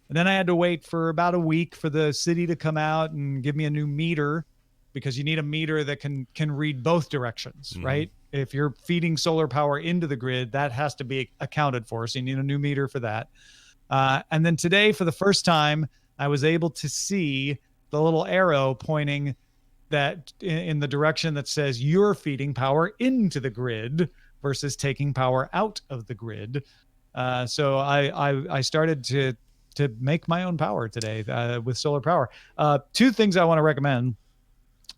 And then I had to wait for about a week for the city to come out and give me a new meter, because you need a meter that can read both directions, right? If you're feeding solar power into the grid, that has to be accounted for. So you need a new meter for that. And then today, for the first time, I was able to see the little arrow pointing that in the direction that says you're feeding power into the grid versus taking power out of the grid. So I started to make my own power today with solar power. Two things I want to recommend.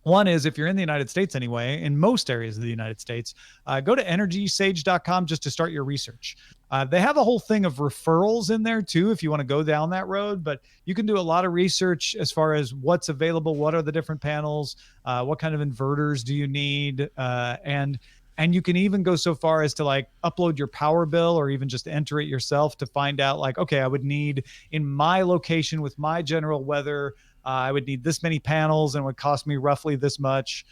One is, if you're in the United States anyway, in most areas of the United States, go to energysage.com just to start your research. They have a whole thing of referrals in there too, if you want to go down that road, but you can do a lot of research as far as what's available, what are the different panels, what kind of inverters do you need, and you can even go so far as to like upload your power bill or even just enter it yourself to find out like, okay, I would need in my location with my general weather, I would need this many panels and it would cost me roughly this much.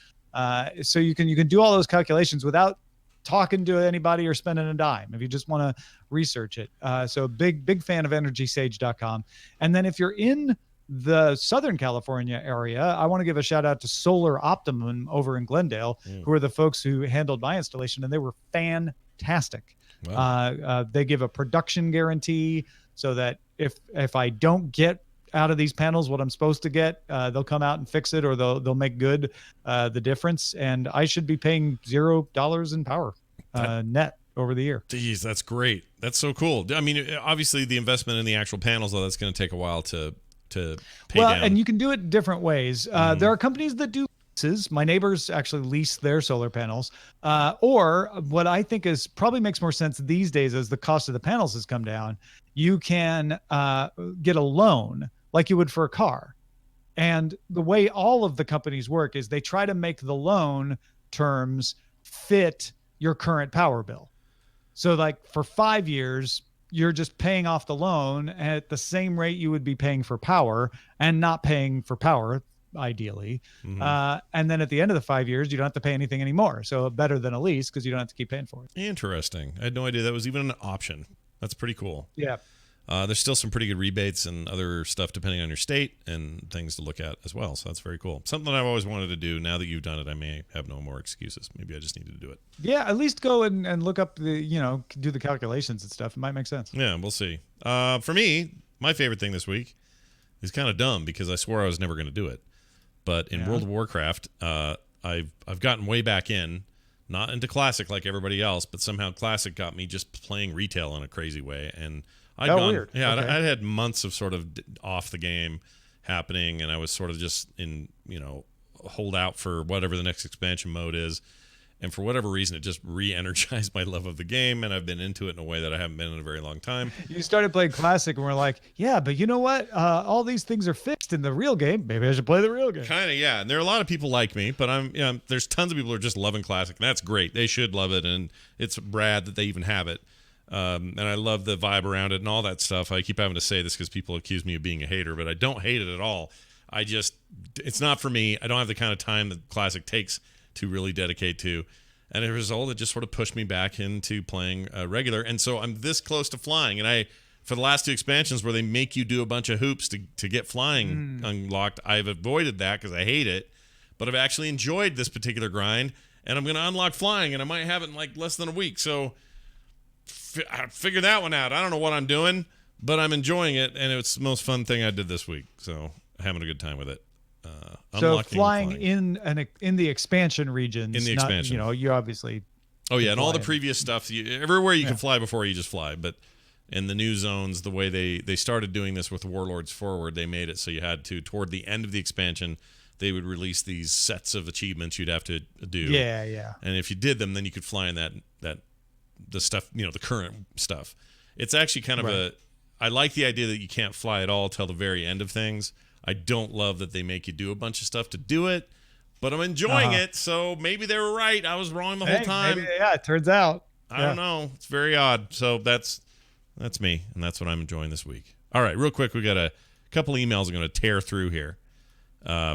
So you can do all those calculations without talking to anybody or spending a dime if you just want to research it. So big fan of energysage.com. And then if you're in the Southern California area, I want to give a shout out to Solar Optimum over in Glendale, who are the folks who handled my installation, and they were fantastic. Wow. They give a production guarantee so that if I don't get out of these panels what I'm supposed to get, they'll come out and fix it, or they'll make good the difference. And I should be paying $0 in power net over the year. Geez, that's great. That's so cool. I mean, obviously the investment in the actual panels, though, that's going to take a while to pay down. And you can do it different ways. There are companies that do leases. My neighbors actually lease their solar panels. Or what I think is probably makes more sense these days as the cost of the panels has come down, you can get a loan like you would for a car. And the way all of the companies work is they try to make the loan terms fit your current power bill. So like for 5 years, you're just paying off the loan at the same rate you would be paying for power, and not paying for power, ideally. And then at the end of the 5 years, you don't have to pay anything anymore. So better than a lease, because you don't have to keep paying for it. Interesting. I had no idea that was even an option. That's pretty cool. Yeah. There's still some pretty good rebates and other stuff depending on your state and things to look at as well. So that's very cool. Something I've always wanted to do. Now that you've done it, I may have no more excuses. Maybe I just need to do it. Yeah, at least go and look up do the calculations and stuff. It might make sense. Yeah, we'll see. For me, my favorite thing this week is kind of dumb because I swore I was never going to do it. But in World of Warcraft, I've gotten way back in, not into Classic like everybody else, but somehow Classic got me just playing retail in a crazy way. And weird. Yeah, okay. I'd had months of sort of off the game happening, and I was sort of just in, hold out for whatever the next expansion mode is. And for whatever reason, it just re-energized my love of the game, and I've been into it in a way that I haven't been in a very long time. You started playing Classic, and we're like, yeah, but you know what? All these things are fixed in the real game. Maybe I should play the real game. Kind of, yeah. And there are a lot of people like me, but there's tons of people who are just loving Classic, and that's great. They should love it, and it's rad that they even have it. And I love the vibe around it and all that stuff. I keep having to say this because people accuse me of being a hater, but I don't hate it at all. It's not for me. I don't have the kind of time that Classic takes to really dedicate to. And as a result, it just sort of pushed me back into playing regular. And so I'm this close to flying. And for the last two expansions where they make you do a bunch of hoops to get flying unlocked, I've avoided that because I hate it. But I've actually enjoyed this particular grind. And I'm going to unlock flying, and I might have it in like less than a week. So figure that one out. I don't know what I'm doing, but I'm enjoying it, and it's the most fun thing I did this week. So having a good time with it. So flying in the expansion regions. In the expansion. You obviously. Oh, yeah, and all the previous stuff. Everywhere you can fly before, you just fly. But in the new zones, the way they started doing this with Warlords Forward, they made it so you had to, toward the end of the expansion, they would release these sets of achievements you'd have to do. Yeah, yeah. And if you did them, then you could fly in the stuff, the current stuff. It's actually kind of I like the idea that you can't fly at all till the very end of things. I don't love that they make you do a bunch of stuff to do it, but I'm enjoying it. So maybe they were right. I was wrong the whole time. Maybe, it turns out. I don't know. It's very odd. So that's That's me, and that's what I'm enjoying this week. All right, real quick, we got a couple emails I'm going to tear through here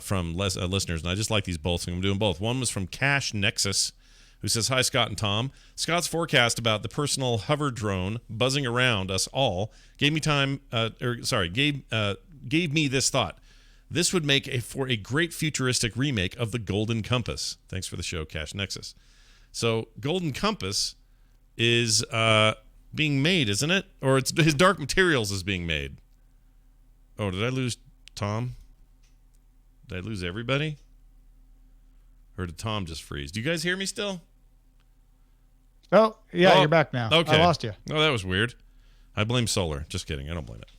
from listeners, and I just like these both, so I'm doing both. One was from Cash Nexus, who says, "Hi, Scott and Tom. Scott's forecast about the personal hover drone buzzing around us all gave me gave me this thought. This would make for a great futuristic remake of the Golden Compass." Thanks for the show, Cash Nexus. So, Golden Compass is being made, isn't it? Or it's his Dark Materials is being made. Oh, did I lose Tom? Did I lose everybody? Or did Tom just freeze? Do you guys hear me still? Oh, yeah, you're back now. Okay. I lost you. Oh, that was weird. I blame solar. Just kidding. I don't blame it.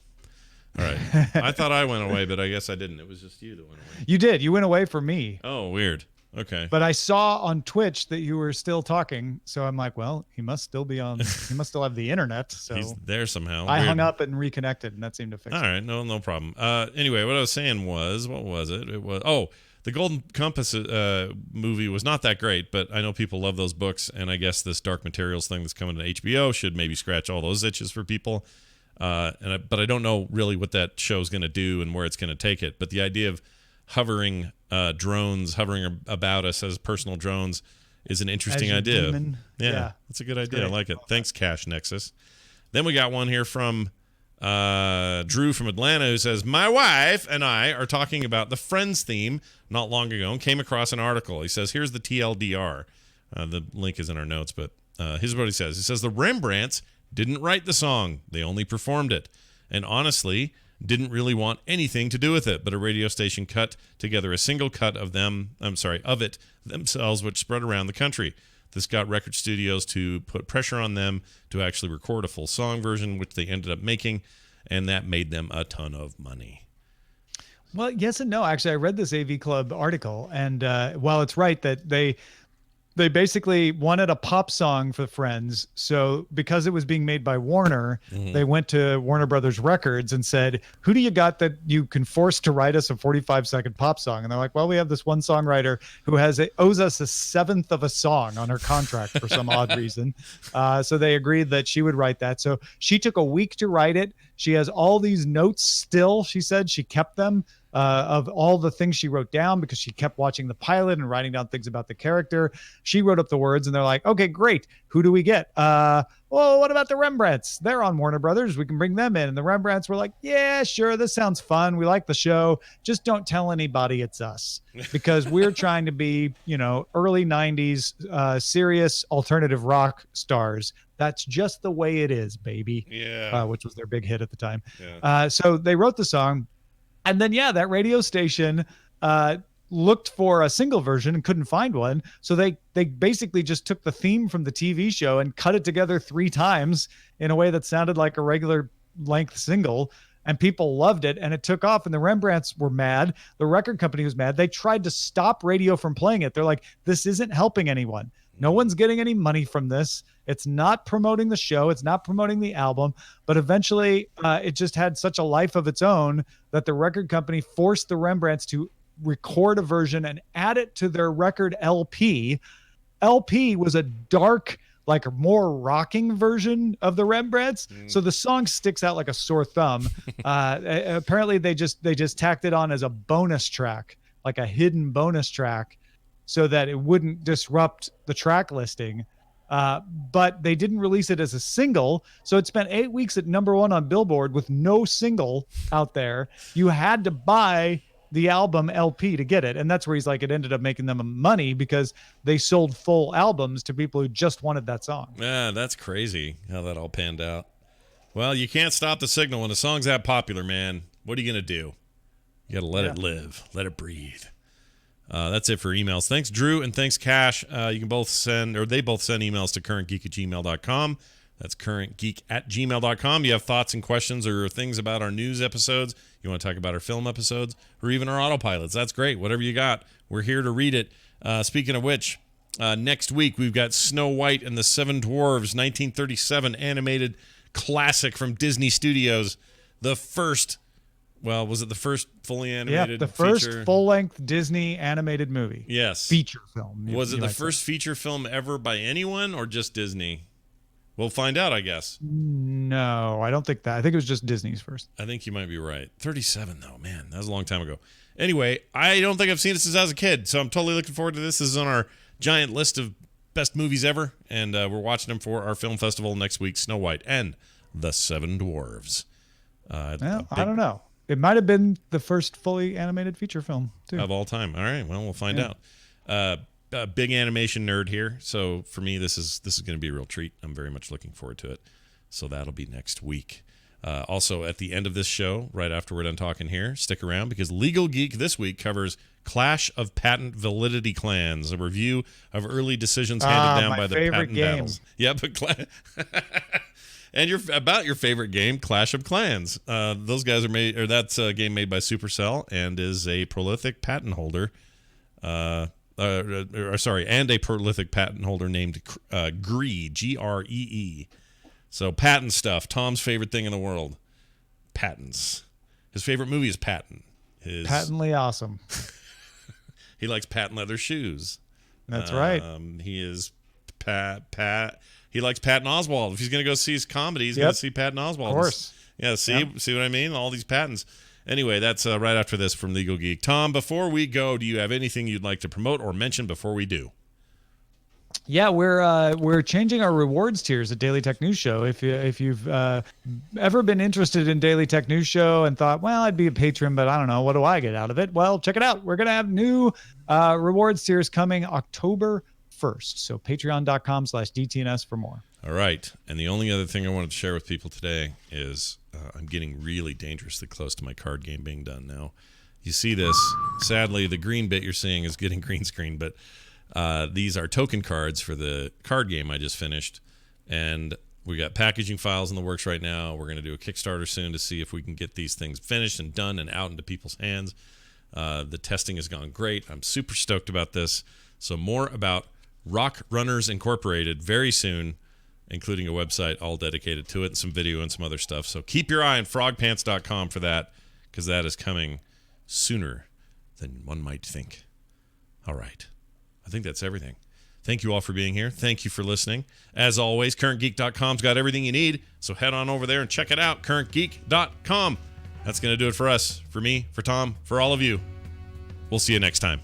All right. I thought I went away, but I guess I didn't. It was just you that went away. You did. You went away from me. Oh, weird. Okay. But I saw on Twitch that you were still talking, so I'm like, well, he must still be on. He must still have the internet. So he's there somehow. I Weird. hung up and reconnected, and that seemed to fix All it. right. No problem. Anyway, what I was saying was, what was it? It was, the Golden Compass movie was not that great, but I know people love those books, and I guess this Dark Materials thing that's coming to HBO should maybe scratch all those itches for people. But I don't know really what that show's going to do and where it's going to take it. But the idea of hovering drones hovering about us as personal drones is an interesting idea. Yeah, that's a good idea. I like it. Thanks, Cash Nexus. Then we got one here from Drew from Atlanta, who says, "My wife and I are talking about the Friends theme not long ago and came across an article." He says, here's the TLDR. The link is in our notes, but here's what he says. He says, "The Rembrandts didn't write the song. They only performed it. And honestly, didn't really want anything to do with it, but a radio station cut together a single cut of it themselves, which spread around the country. This got record studios to put pressure on them to actually record a full song version, which they ended up making, and that made them a ton of money." Well, yes and no. Actually, I read this AV Club article, and while it's right that they basically wanted a pop song for Friends, so because it was being made by Warner, they went to Warner Brothers Records and said, "Who do you got that you can force to write us a 45-second pop song?" And they're like, "Well, we have this one songwriter who owes us a seventh of a song on her contract for some odd reason." So they agreed that she would write that. So she took a week to write it. She has all these notes still. She said she kept them of all the things she wrote down because she kept watching the pilot and writing down things about the character. She wrote up the words, and they're like, "Okay, great. Who do we get? Well, what about the Rembrandts? They're on Warner Brothers. We can bring them in." And the Rembrandts were like, "Yeah, sure. This sounds fun. We like the show. Just don't tell anybody it's us because we're trying to be, early 90s serious alternative rock stars. That's just the way it is, baby." Yeah. Which was their big hit at the time. Yeah. So they wrote the song. And then, that radio station looked for a single version and couldn't find one. So they basically just took the theme from the TV show and cut it together 3 times in a way that sounded like a regular length single. And people loved it, and it took off, and the Rembrandts were mad. The record company was mad. They tried to stop radio from playing it. They're like, "This isn't helping anyone. No one's getting any money from this. It's not promoting the show. It's not promoting the album." But eventually, it just had such a life of its own that the record company forced the Rembrandts to record a version and add it to their record LP. LP was a dark, like more rocking version of the Rembrandts. So the song sticks out like a sore thumb. Apparently, they just tacked it on as a bonus track, like a hidden bonus track, so that it wouldn't disrupt the track listing. But they didn't release it as a single. So it spent 8 weeks at #1 on Billboard with no single out there. You had to buy the album LP to get it. And that's where he's like, it ended up making them money because they sold full albums to people who just wanted that song. Yeah, that's crazy how that all panned out. Well, you can't stop the signal when a song's that popular, man. What are you going to do? You got to let it live. Let it breathe. That's it for emails. Thanks, Drew, and thanks, Cash. You can both send, or they both send emails to currentgeek@gmail.com. That's currentgeek@gmail.com. You have thoughts and questions or things about our news episodes, you want to talk about our film episodes, or even our autopilots. That's great. Whatever you got, we're here to read it. Speaking of which, next week we've got Snow White and the Seven Dwarves, 1937 animated classic from Disney Studios. The first, well, was it the first fully animated? Yeah, the first full-length Disney animated movie. Yes. Feature film. Was it the first feature film ever by anyone or just Disney? We'll find out, I guess. No, I don't think that. I think it was just Disney's first. I think you might be right. 37, though. Man, that was a long time ago. Anyway, I don't think I've seen it since I was a kid, so I'm totally looking forward to this. This is on our giant list of best movies ever, and we're watching them for our film festival next week, Snow White and the Seven Dwarves. Well, I don't know. It might have been the first fully animated feature film, too. Of all time. All right, well, we'll find out. A big animation nerd here, so for me, this is going to be a real treat. I'm very much looking forward to it. So that'll be next week. Also, at the end of this show, right after we're done talking here, stick around because Legal Geek this week covers Clash of Patent Validity Clans, a review of early decisions handed down by the patent battles. Yeah, but and about your favorite game, Clash of Clans. Those guys are made, or that's a game made by Supercell and is a prolific patent holder. And a prolific patent holder named Gree, Gree. So patent stuff, Tom's favorite thing in the world, patents. His favorite movie is Patton. Patently awesome. He likes patent leather shoes. That's right. He is He likes Patton Oswalt. If he's going to go see his comedy, he's going to see Patton Oswalt. Of course. Yeah, see what I mean? All these patents. Anyway, that's right after this from Legal Geek. Tom, before we go, do you have anything you'd like to promote or mention before we do? Yeah, we're changing our rewards tiers at Daily Tech News Show. If you've ever been interested in Daily Tech News Show and thought, well, I'd be a patron, but I don't know, what do I get out of it? Well, check it out. We're gonna have new rewards tiers coming October 1st. So patreon.com/DTNS for more. All right, and the only other thing I wanted to share with people today is I'm getting really dangerously close to my card game being done now. You see this? Sadly, the green bit you're seeing is getting green screen, but these are token cards for the card game I just finished, and we got packaging files in the works right now. We're going to do a Kickstarter soon to see if we can get these things finished and done and out into people's hands. The testing has gone great. I'm super stoked about this. So more about Rock Runners Incorporated very soon, including a website all dedicated to it and some video and some other stuff. So keep your eye on frogpants.com for that, because that is coming sooner than one might think. All right. I think that's everything. Thank you all for being here. Thank you for listening. As always, currentgeek.com's got everything you need, so head on over there and check it out, currentgeek.com. That's going to do it for us, for me, for Tom, for all of you. We'll see you next time.